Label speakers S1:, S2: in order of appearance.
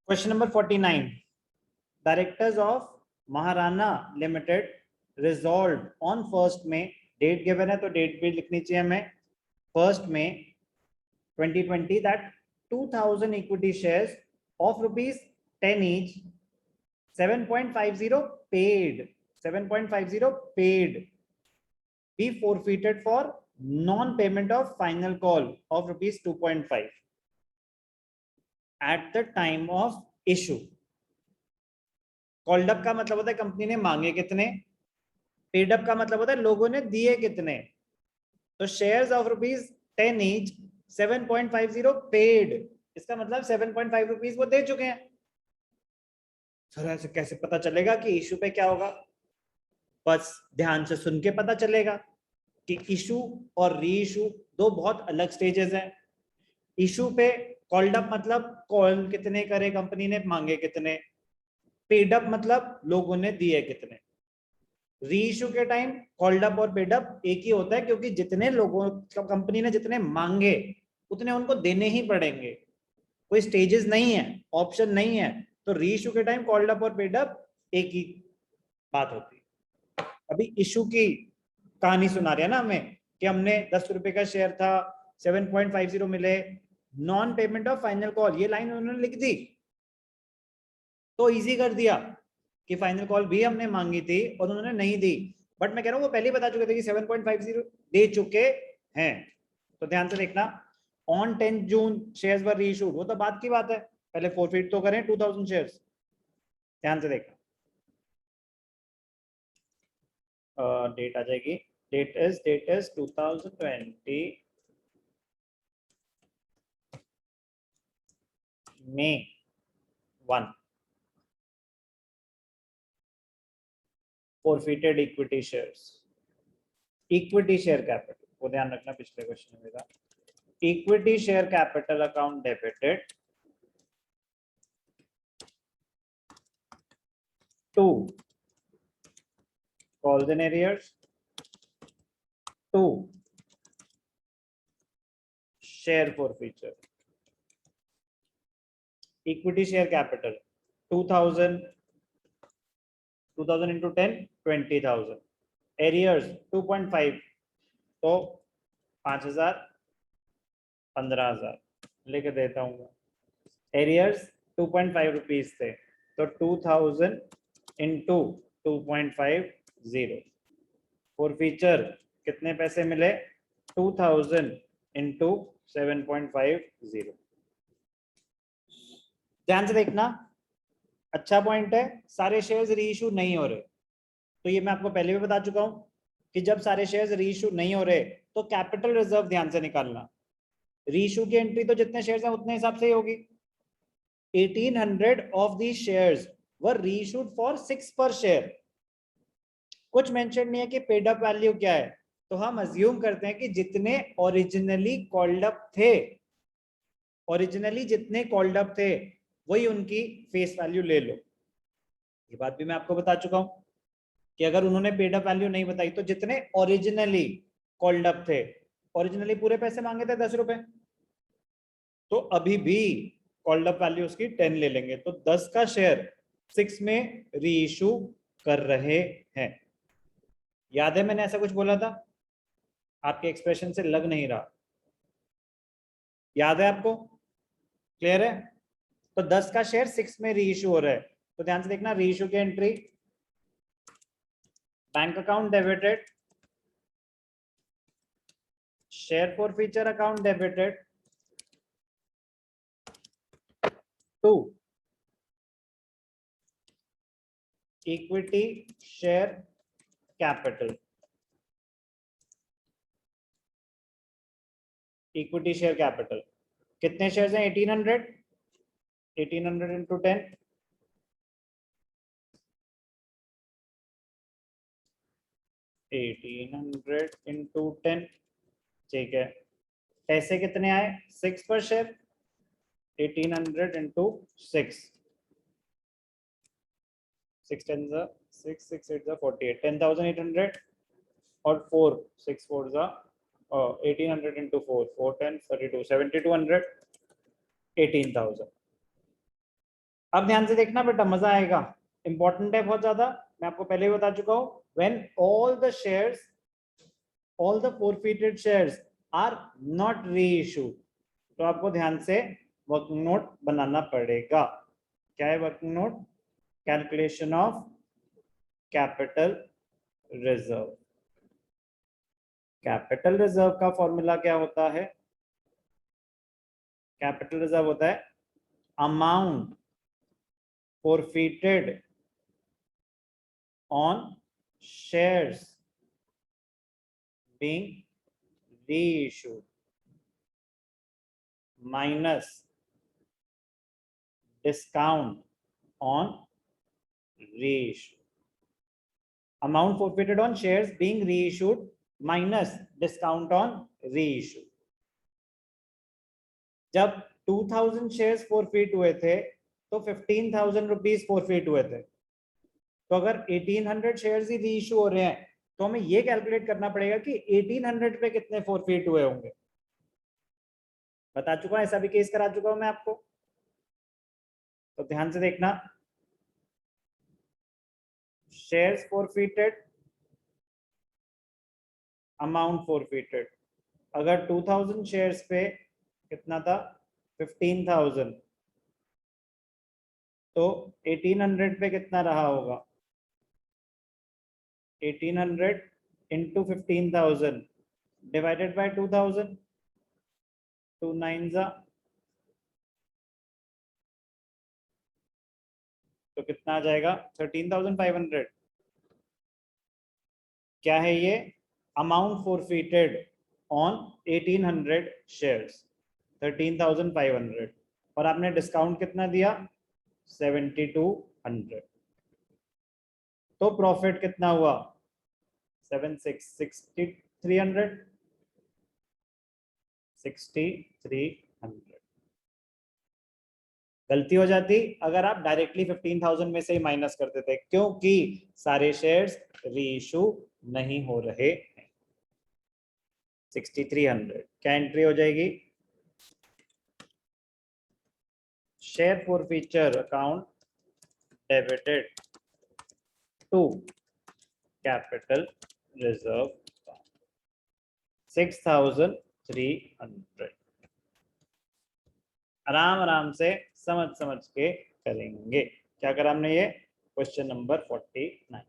S1: Question number 49, directors of Maharana limited resolve on 1 May, date given है तो date भी लिखनी चाहिए हमें, 1 May 2020, that 2000 equity shares of rupees 10 each, 7.50 paid, 7.50 paid, be forfeited for non-payment of final call of rupees 2.5 at the time of issue. Called up का मतलब होता है कंपनी ने मांगे कितने, पेड अप का मतलब होता है लोगों ने दिए कितने। तो shares of rupees 10 each, 7.50 paid, इसका मतलब 7.5 रुपीज वो दे चुके हैं। सर ऐसे कैसे पता चलेगा कि इशू पे क्या होगा? बस ध्यान से सुन के पता चलेगा कि इशू और री इशू दो बहुत अलग स्टेजेस हैं। इशू पे कॉल्ड अप मतलब कॉल कितने करे कंपनी ने, मांगे कितने। पेड अप मतलब लोगों ने दिए कितने। री इशू के टाइम कॉल्ड अप और पेड अप एक ही होता है, क्योंकि जितने लोगों कंपनी ने जितने मांगे उतने उनको देने ही पड़ेंगे, कोई स्टेजेस नहीं है, ऑप्शन नहीं है। तो री इशू के टाइम कॉल्ड अप और पेड अप एक ही बात होती है। अभी इशू की कहानी सुना रहे हैं ना हमें कि हमने 10 रुपए का शेयर था, 7.50 मिले, non payment of final call, ये लाइन उन्होंने लिख दी तो इजी कर दिया कि फाइनल कॉल भी हमने मांगी थी और उन्होंने नहीं दी। बट मैं कह रहा हूँ वो पहले ही बता चुके थे कि 7.50 दे चुके हैं। तो ध्यान से देखना, on 10 June shares were reissued, वो तो बात की बात है, पहले फॉरफिट तो करें 2000 शेयर्स। ध्यान से देखना, डेट आ जाएगी, date is 2020 May 1, forfeited equity shares, equity share capital वो ध्यान रखना, पिछले क्वेश्चन में था। Equity share capital account debited to calls in arrears, to share forfeiture, equity share capital 2000 into 10 20,000, arrears 2.5 तो 5,000 15,000 लेके देता हूँ। एरियर्स 2.5 रुपीज थे तो 2000 इंटू 2.50, फॉरफीचर कितने पैसे मिले, 2000 इंटू 7.50। ध्यान से देखना, अच्छा पॉइंट है, सारे शेयर्स रीइश्यू नहीं हो रहे। तो ये मैं आपको पहले भी बता चुका हूं कि जब सारे शेयर्स रीइश्यू नहीं हो रहे तो कैपिटल रिजर्व ध्यान से निकालना। रीइश्यू की एंट्री तो जितने शेयर्स हैं उतने हिसाब से ही होगी। 1800 of the shares were reissued for 6 पर शेयर। कुछ मेंशन नहीं है कि पेड अप वैल्यू क्या है, तो हम अज्यूम करते हैं कि जितने ओरिजिनली कॉल्ड अप थे, ओरिजिनली जितने कॉल्ड अप थे वही उनकी फेस वैल्यू ले लो। ये बात भी मैं आपको बता चुका हूं कि अगर उन्होंने पेड अप वैल्यू नहीं बताई तो जितने ओरिजिनली कॉल्ड अप थे, ओरिजिनली पूरे पैसे मांगे थे 10 रुपए, तो अभी भी कॉल्ड अप वैल्यू उसकी 10 ले लेंगे, तो 10 का शेयर 6 में री इशू कर रहे हैं। याद है मैंने ऐसा कुछ बोला था? आपके एक्सप्रेशन से लग नहीं रहा, याद है आपको? क्लियर है? तो 10 का शेयर 6 में री इशू हो रहा है, तो ध्यान से देखना, री इशू की entry bank account debited, share forfeiture account debited to equity share capital, equity share capital कितने शेयर्स हैं, 1800, 1800 इंटू 10, 1800 इंटू 10, ठीक है। पैसे कितने आए, 6 पर शेयर, 1800 इंटू 6, 6 10 6 6 8 48, 10,800 और 4 6 4 1800 इंटू 4 4 10 32 7200, 18,000। अब ध्यान से देखना बेटा, मजा आएगा, इंपॉर्टेंट है बहुत ज्यादा। मैं आपको पहले ही बता चुका हूं, when all the shares, all the forfeited shares are not reissued, तो आपको ध्यान से वर्किंग नोट बनाना पड़ेगा। क्या है working note? Calculation of capital reserve. Capital reserve का फॉर्मूला क्या होता है? कैपिटल रिजर्व होता है amount forfeited on shares being reissued minus discount on reissue. Amount forfeited on shares being reissued minus discount on reissue. जब 2000 shares forfeit हुए थे तो 15,000 रुपीज फॉरफिट हुए थे। तो अगर 1800 शेयर्स ही रीइश्यू हो रहे हैं तो हमें ये कैलकुलेट करना पड़ेगा कि 1800 पे कितने फॉरफिट हुए होंगे। बता चुका हूं, ऐसा भी केस करा चुका हूं मैं आपको, तो ध्यान से देखना। Shares forfeited, amount forfeited. अगर 2000 शेयर्स पे कितना था? 15,000, तो 1800 पे कितना रहा होगा? 1800 इंटू 15,000 डिवाइडेड बाय 2000, 2 9 जा, तो कितना आ जाएगा? 13,500। क्या है ये? अमाउंट फॉरफिटेड ऑन 1800 शेयर्स, 13,500, और आपने डिस्काउंट कितना दिया? 7,200। तो प्रॉफिट कितना हुआ? 6,300। गलती हो जाती अगर आप डायरेक्टली 15,000 में से ही माइनस करते थे, क्योंकि सारे शेयर्स रीइश्यू नहीं हो रहे हैं। 6,300 क्या एंट्री हो जाएगी? Share forfeiture account debited to capital reserve 6,300। आराम आराम से समझ समझ के करेंगे। क्या करा हमने? ये क्वेश्चन नंबर 49।